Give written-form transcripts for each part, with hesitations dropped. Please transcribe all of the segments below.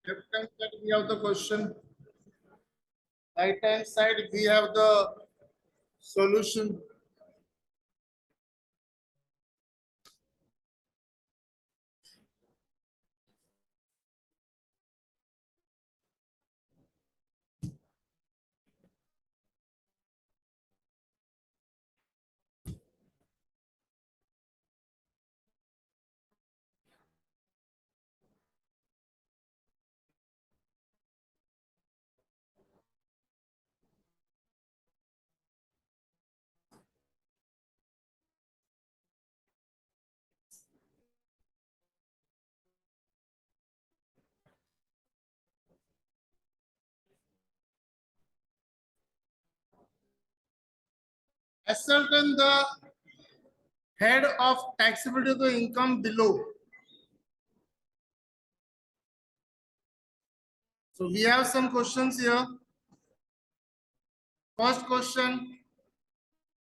Left hand side we have the question. Right hand side we have the solution. Ascertain the head of taxability of the income below. So we have some questions here. First question.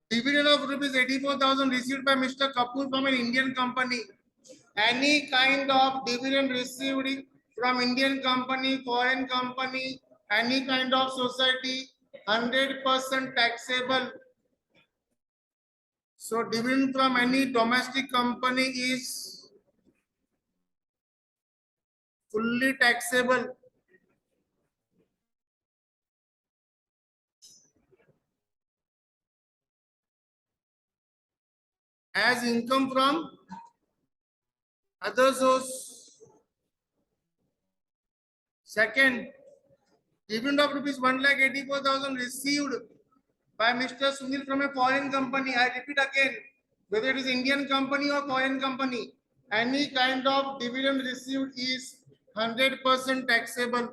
Dividend of rupees 84,000 received by Mr. Kapoor from an Indian company. Any kind of dividend received from Indian company, foreign company, any kind of society, 100% taxable. So dividend from any domestic company is fully taxable. As income from other source. Second, dividend of rupees 1,84,000 received by Mr. Sunil from a foreign company. I repeat again, whether it is Indian company or foreign company, any kind of dividend received is 100% taxable.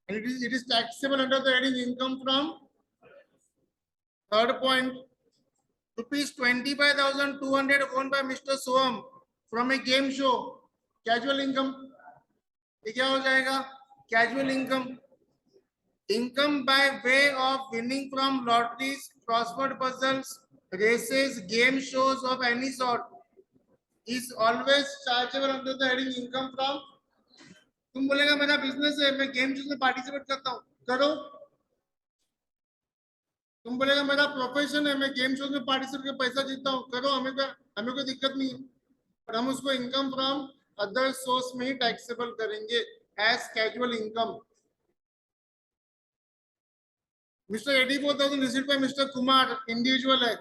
And it is taxable under the heading income from. Third point, rupees 25,200 owned by Mr. Soham from a game show. Casual income. ये क्या हो जाएगा? Casual income. Income by way of winning from lotteries, crossword puzzles, races, game shows of any sort is always chargeable under the heading income from. तुम बोलेगा मेरा business है, मैं game shows में पार्टिसिपेट करता हूँ, करो. तुम बोलेगा मेरा प्रोफेशन है, मैं गेम शोज में पार्टिसिपेट करके पैसा जीतता हूँ, करो. हमें कोई दिक्कत नहीं है, पर हम उसको इनकम फ्रॉम अदर सोर्स में ही टैक्सेबल करेंगे as casual income. Mr. 84,000 received by Mr. Kumar, individual है,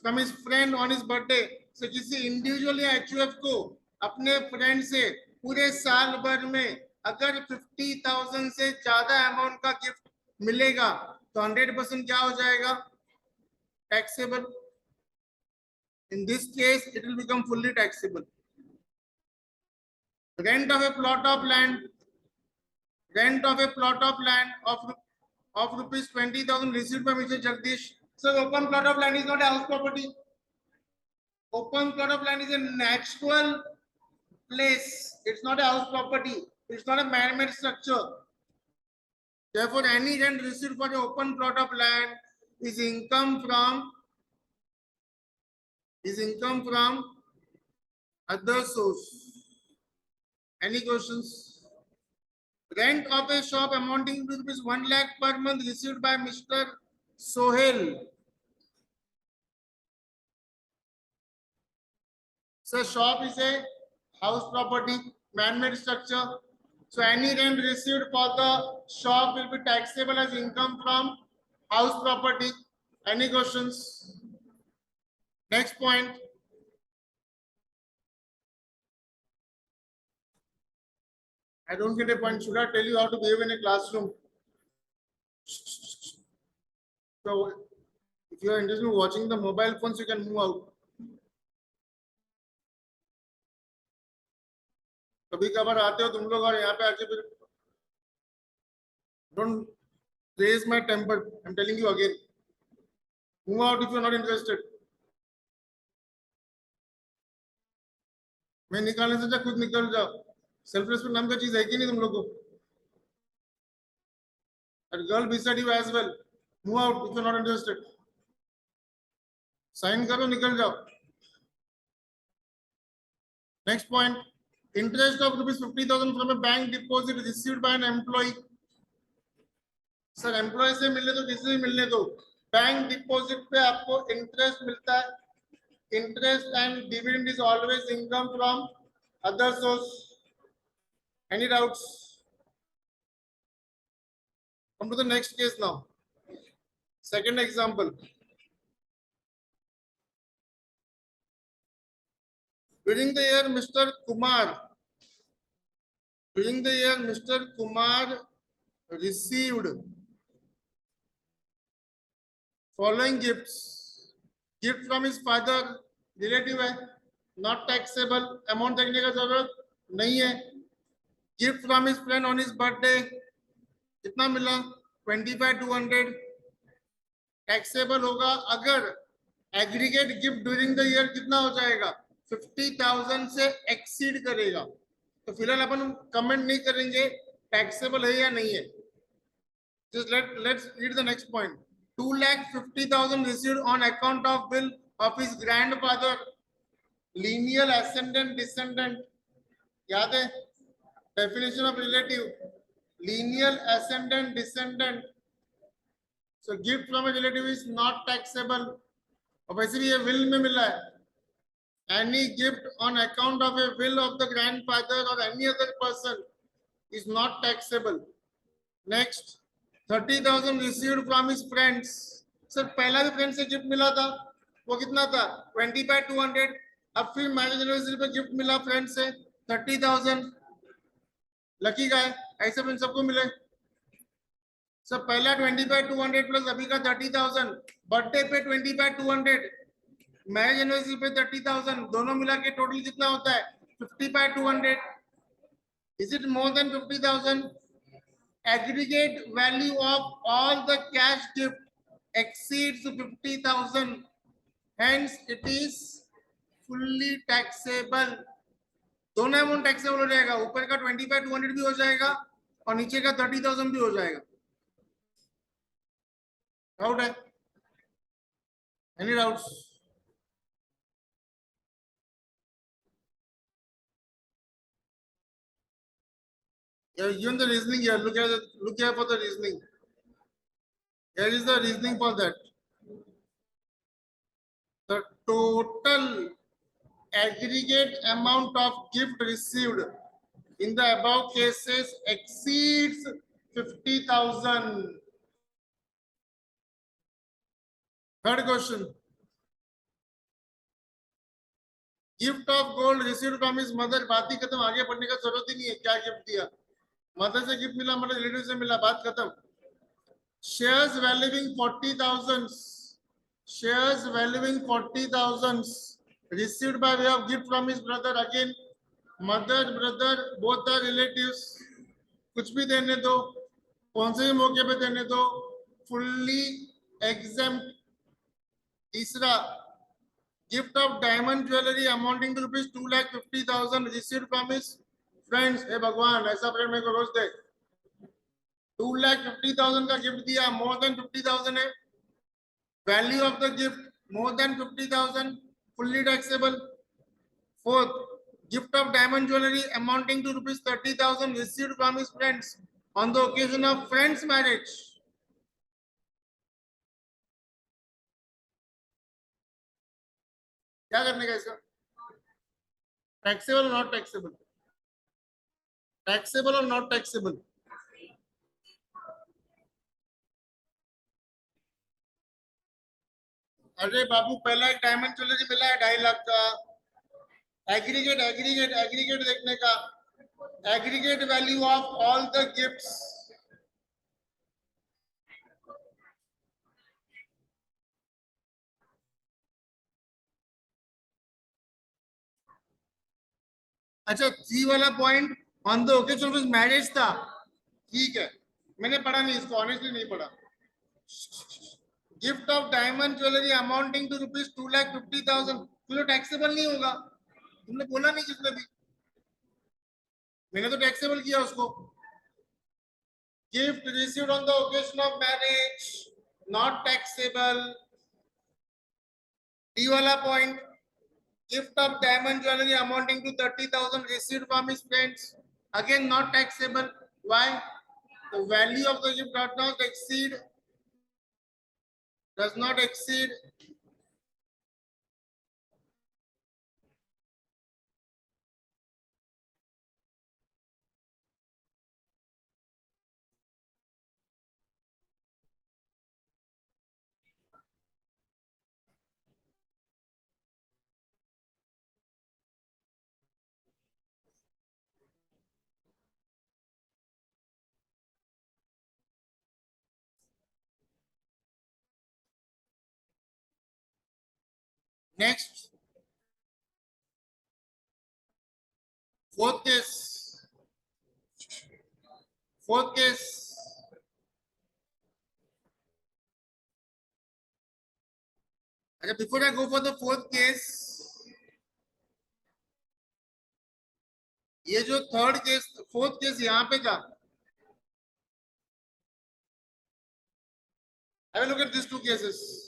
from his friend on his birthday. So किसी इंडिविजुअल या HUF को अपने फ्रेंड से पूरे साल भर में अगर 50,000 से ज्यादा अमाउंट का गिफ्ट मिलेगा तो 100% क्या हो जाएगा? Taxable. In this case, it will become fully taxable. Rent of a plot of land. Rent of a plot of land of rupees 20,000 received by Mr. Jagdish. So open plot of land is not a house property. Open plot of land is a natural place. It's not a house property. It's not a man-made structure. Therefore, any rent received for the open plot of land is income from other source. Any questions? Rent of a shop amounting to rupees 1 lakh per month received by Mr. Sohail. So shop is a house property, man-made structure. So any rent received for the shop will be taxable as income from house property. Any questions? Next point. I don't get a point. Should I tell you how to behave in a classroom? So if you are interested in watching the mobile phones, you can move out. कभी कभार आते हो तुम लोग और यहाँ पे आके फिर don't raise my temper. I'm telling you again. Move out if you're not interested. मैं निकालने से खुद निकल जाओ. सेल्फ रेस्पेक्ट नाम का चीज है कि नहीं तुम लोग को? And girl beside you as well. Move out if you're not interested. Sign करो, निकल जाओ. Next point. Interest of rupees 50,000 from a bank deposit received by an employee. Sir employ से मिलने दो, किसी से मिलने दो, बैंक डिपॉजिट पे आपको इंटरेस्ट मिलता है. Interest and dividend is always income from other source. Any doubts? Come to the next case now. Second example. During the year Mr. Kumar received following gifts. Gift from his father, relative है, not taxable. Amount देखने का जरूरत नहीं है. Gift from his friend on his birthday, कितना मिला? 25,200. Taxable होगा अगर aggregate gift during the year कितना हो जाएगा? 50,000 से एक्सीड करेगा. तो फिलहाल अपन कमेंट नहीं करेंगे टैक्सेबल है या नहीं है. Just let's read the next point. 2,50,000 received on account of bill of his grandfather. Lineal ascendant descendant. याद है? Definition of relative. Lineal ascendant descendant. So gift from a relative is not taxable. और वैसे भी ये will में मिला है. Any gift on account of a will of the grandfather or any other person is not taxable. Next, 30,000 received from his friends. Sir पहला भी friend से गिफ्ट मिला था, वो कितना था? 20/200. अब फिर मैरिज एनिवर्सरी पे गिफ्ट मिला फ्रेंड से 30,000. लकी का है, ऐसे भी सबको मिले. सर पहला 20/200 प्लस अभी का 30,000. बर्थडे पे 20/200, मैरिज एनिवर्सरी पे 30,000, दोनों मिला के टोटल कितना होता है? 50/200. Is it more than 50,000? Aggregate value of all the cash gift exceeds 50,000. Hence, it is fully taxable. दोनों अमाउंट टैक्सेबल हो जाएगा. ऊपर का 20/200 भी हो जाएगा और नीचे का 30,000 भी हो जाएगा. डाउट है? Any doubts? Given the reasoning here, look here for the reasoning. Here is the reasoning for that. The total aggregate amount of gift received in the above cases exceeds 50,000. Third question. Gift of gold received from his mother. बात ही खत्म, आगे पढ़ने का जरूरत ही नहीं है. क्या gift दिया? मदर से गिफ्ट मिला, मतलब रिलेटिव से मिला, बात खत्म. Shares valuing 40,000. Shares valuing 40,000 received by way of gift from his brother. Again, mother, brother, both are relatives. कुछ भी देने दो, कौन से भी मौके पे देने दो, fully exempt. तीसरा, gift of diamond jewelry amounting to rupees 2,50,000 received from his friends. हे भगवान, ऐसा फ्रेंड मेरे को रोज दे. 2,50,000 का गिफ्ट दिया, more than 50,000 है. Value of the gift more than 50,000, fully taxable. Fourth, gift of diamond jewelry amounting to rupees 30,000 received from his friends on the occasion of friend's marriage. क्या करने का इसका? Taxable or not taxable? Taxable or not taxable? अरे बाबू, पहला एक diamond jewellery मिला है 2.5 लाख का. एग्रीगेट देखने का. Aggregate value of all the gifts. अच्छा, सी वाला point on the occasion of marriage था. ठीक है, मैंने पढ़ा नहीं इसको, ऑनेस्टली नहीं पढ़ा. Gift of diamond jewellery amounting to rupees 2,50,000 तो टैक्सेबल नहीं होगा. तुमने बोला नहीं किसने भी, मैंने तो टैक्सेबल किया उसको. Gift received on the occasion of marriage not taxable. D वाला point, gift of diamond jewelry amounting to 30,000 received from his friends. Again, not taxable. Why? The value of the gift does not exceed. Next, fourth case. Fourth case. Okay, before I go for the fourth case, ये जो third case, fourth case यहाँ पे था. Have a look at these two cases.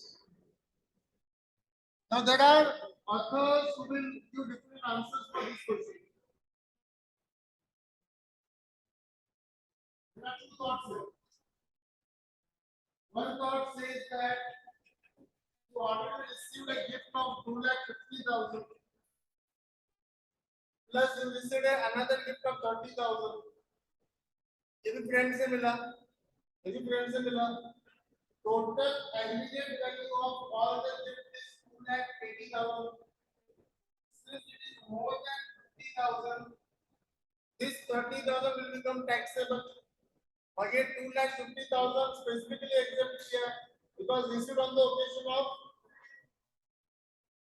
Now there are authors who will give different answers for this question. There are two thoughts here. One thought says that you already received a gift of 2,50,000 plus you received another gift of 30,000. ये भी friend से मिला, ये भी friend से मिला. Total aggregate value of all the gifts is 2,80,000. Since it is more than 50,000, this 30,000 will become taxable. Again, 2,50,000 specifically exempt here because received on the occasion of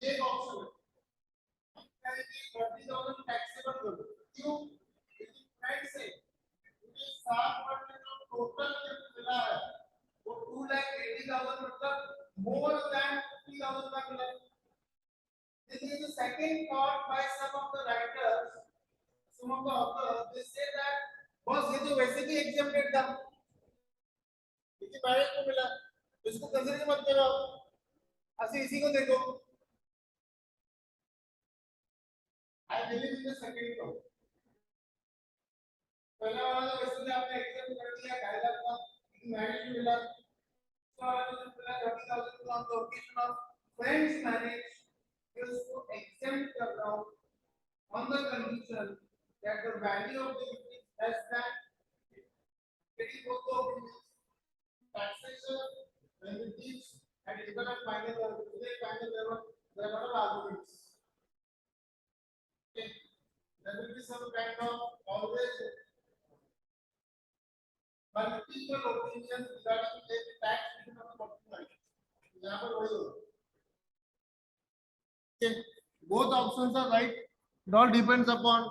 एक option. 30,000 taxable करो. क्यों? क्योंकि फ्रेंड से मुझे 7% total gift मिला है. वो 2,80,000 मतलब more than 50,000 का मिला. This is the second thought by some of the writers, some of the authors. They say that बस ये तो वैसे भी exempted था. क्योंकि डायरेक्ट को मिला, इसको कंसीडर मत करो. ऐसे इसी को देखो. I believe in the second thought. पहला वाला तो वैसे भी आपने एक्सेप्ट कर दिया, डायलॉग का मैरिज मिला. तो वाला तो मिला 30,000 को on the occasion of friends marriage. ये उसको exempt कर रहा हूँ on the condition that the value of the gift is less than 80,000 taxation when we teach at even at final level. Today final level there are a lot of arguments. Okay. There will be some kind of always multiple opinions regarding the tax treatment of the property. यहाँ पर वही होगा. Okay. Both options are right. It all depends upon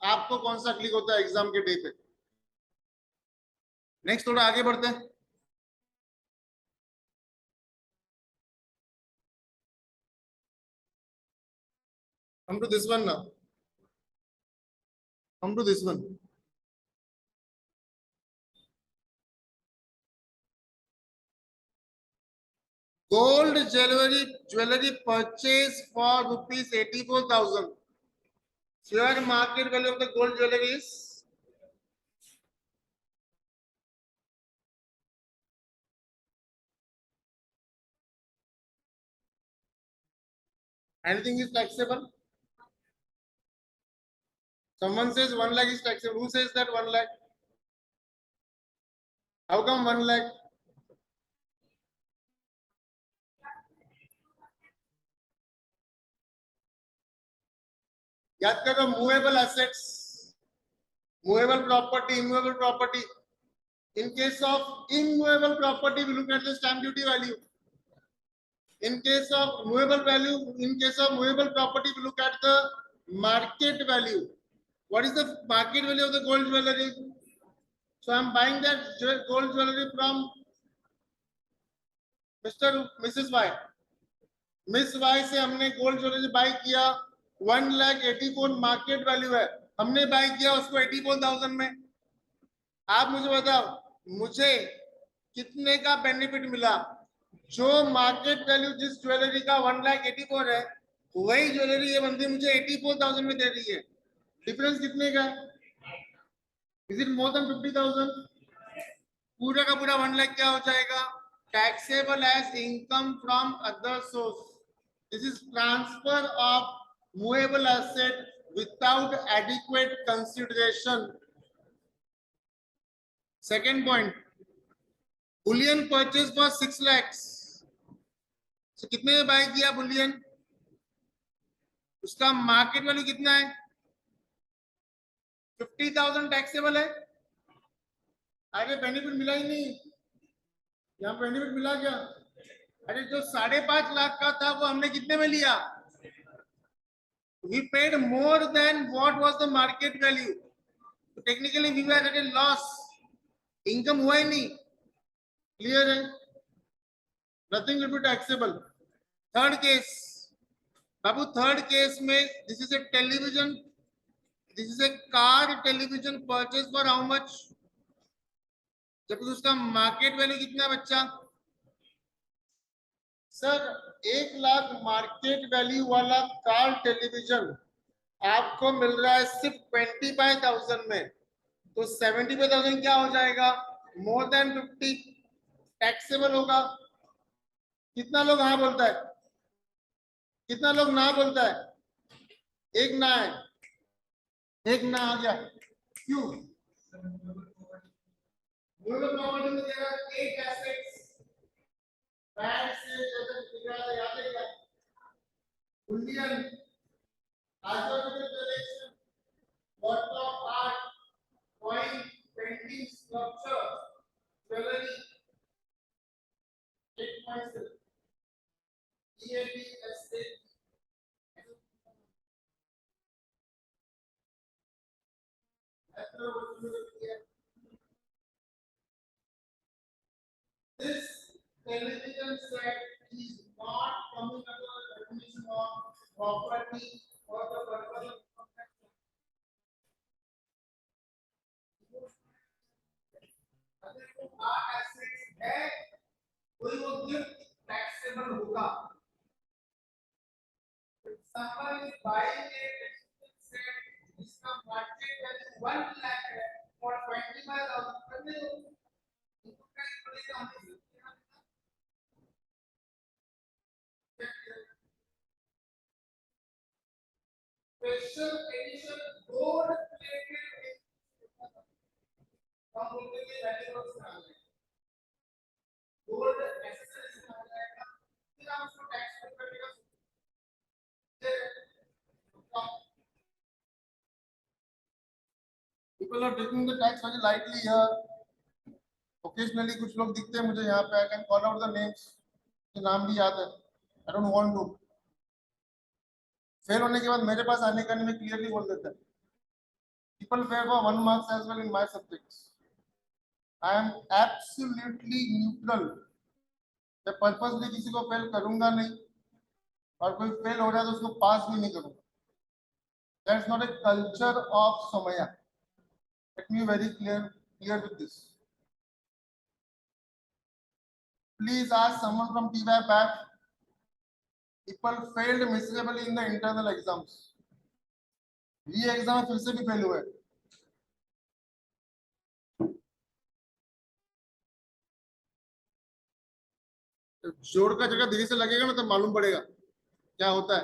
आपको कौन सा click होता है exam के डे पे. नेक्स्ट थोड़ा आगे बढ़ते हैं. Come to this one now. Come to this one. Gold jewelry purchase for rupees 84,000. Share market value of the gold jewelry is anything is taxable. Someone says 1 lakh is taxable. Who says that 1 lakh? How come 1 lakh? याद करो movable assets, movable property, immovable property. In case of immovable property, we look at the stamp duty value. In case of movable property, we look at the market value. What is the market value of the gold jewelry? So I am buying that gold jewelry from Mrs. Y. Miss Y से हमने gold jewellery bye किया. 1,84,000 market value है. हमने bye किया उसको 84,000 में. आप मुझे बताओ मुझे कितने का बेनिफिट मिला? जो मार्केट वैल्यू जिस ज्वेलरी का 1,84,000 है वही ज्वेलरी ये बंदी मुझे 84,000 में दे रही है, डिफरेंस कितने का? Is it more than 50,000? पूरा का पूरा 1 लाख क्या हो जाएगा? Taxable as income from other source. This is transfer of movable asset without adequate consideration. Second point, bullion purchase for 6 lakhs। तो कितने में बाय किया बुलियन? उसका मार्केट वैल्यू कितना है? 50,000 टैक्सेबल है। अरे बेनिफिट मिला ही नहीं, यहाँ बेनिफिट मिला क्या? अरे जो 5.5 लाख का था वो हमने कितने में लिया? We paid more than what was the market value. So technically we were at a loss. Income हुआ ही नहीं। Clear है? Nothing will be taxable. Third case, Babu third case में this is a television, this is a car television purchase for how much? जबकि उसका market value कितना बच्चा? Sir 1 lakh market value वाला car television आपको मिल रहा है सिर्फ 25,000 में, तो 75,000 क्या हो जाएगा? मोर देन 50 टैक्सेबल होगा। कितना लोग हाँ बोलता है? कितना लोग ना बोलता है? एक ना है, एक ना आ गया। क्यों? प्रॉपर्टी में दे रहा है 8 एसेट्स, बैंक से जैसे निकाला याद है क्या? Boolean, archaeological collection, work of art, coin, painting, sculpture, jewelry, 8.6, EAP, estate. This television set is not coming under the definition of property for the purpose of construction. अगर वो आर्ट एसेट्स है कोई वो गिफ्ट टैक्सेबल होगा। Someone is buying a television set जिसका market value 1 lakh है और 25,000 करने दो, इनको क्या पड़ेगा? स्पेशल एडिशन गोल्ड प्लेटेड हम बोलते हैं वैल्यूएबल्स में आ जाएगा, गोल्ड एक्सेसरीज में आ जाएगा, फिर हम उसको टैक्स पे करेगा। People are taking the tax very lightly here. Occasionally कुछ लोग दिखते हैं मुझे यहाँ पे, I can call out the names, मुझे नाम भी याद है। I don't want to। Fail होने के बाद मेरे पास आने का नहीं, मैं क्लियरली बोल देता है। People fail for 1 marks as well in my subjects. I am absolutely neutral। मैं पर्पसली किसी को फेल करूंगा नहीं, और कोई फेल हो रहा है तो उसको पास भी नहीं करूंगा। That's not a culture of Somaya। Let me be very clear with this। Please ask someone from TY back। People failed miserably in the internal exams। ये एग्जाम में फिर से भी फेल हुए। जोड़ का जगह धीरे से लगेगा ना तो मालूम पड़ेगा क्या होता है।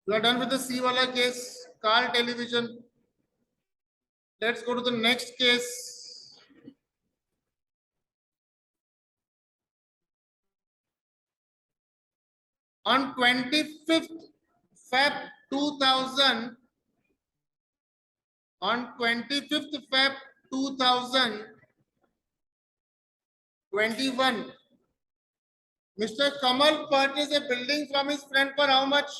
We are done with the C wala case, car television। Let's go to the next case। On 25th Feb 2000, on 25th Feb 2021, Mr. Kamal purchased a building from his friend for how much?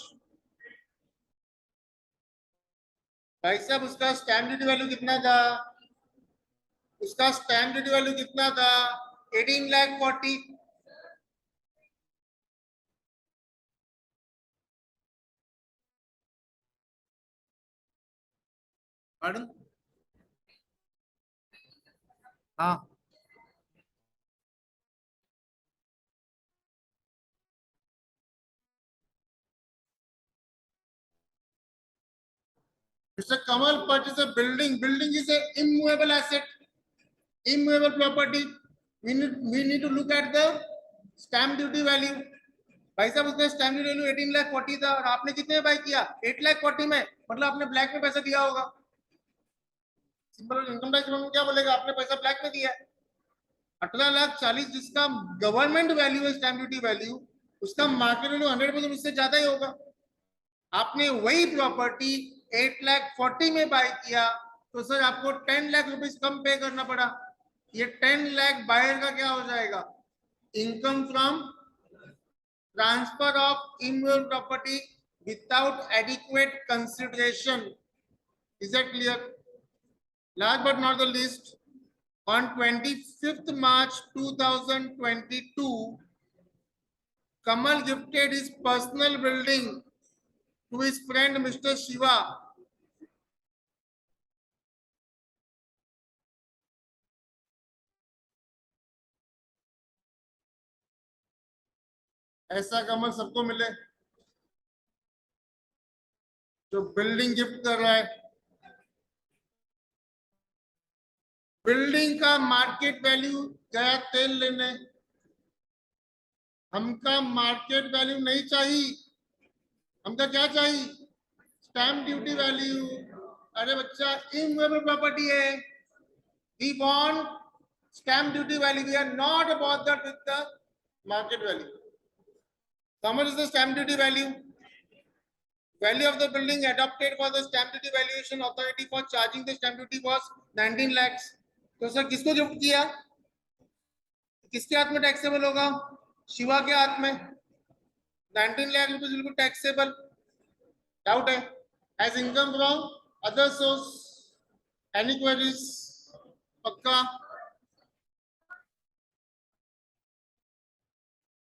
भाई साहब उसका stamp duty value कितना था? उसका stamp duty value कितना था? 18,40,000। Pardon? हाँ Mr. Kamal purchased a building. Building is a immovable asset, immovable property. We need to look at the stamp duty value. भाई साहब उसने स्टैम्प ड्यूटी वैल्यू 18,40,000 था और आपने कितने में बाय किया? 8,40,000 में, मतलब आपने ब्लैक में पैसा दिया होगा। सिंपल इनकम टैक्स में क्या बोलेगा? आपने पैसा ब्लैक में दिया है। 18,40,000 जिसका गवर्नमेंट वैल्यू है, स्टैम्प ड्यूटी वैल्यू, उसका मार्केट वैल्यू 100% उससे ज्यादा ही होगा। आपने वही प्रॉपर्टी 8,40,000 में बाय किया तो सर आपको 10 लाख रुपीस कम पे करना पड़ा। ये 10 लाख बायर का क्या हो जाएगा? Income from transfer of immovable property without adequate consideration. Is that clear? Last but not the least, on 25th March 2022, Kamal gifted his personal building to his friend Mr. Shiva. ऐसा कमल सबको मिले जो building gift कर रहा है। Building का market value गया तेल लेने, हमका मार्केट वैल्यू नहीं चाहिए, हमका क्या चाहिए? Stamp duty value. अरे बच्चा, इमूवेबल प्रॉपर्टी है, we want stamp duty value, we are not bothered with the market value. How much is the stamp duty value? Value of the building adopted for the stamp duty valuation authority for charging the stamp duty was 19 lakhs. तो sir किसको gift किया? किसके हाथ में taxable होगा? शिवा के हाथ में। 19 लाख रुपीज बिल्कुल टैक्सेबल, डाउट है? As income from other source, any queries? पक्का?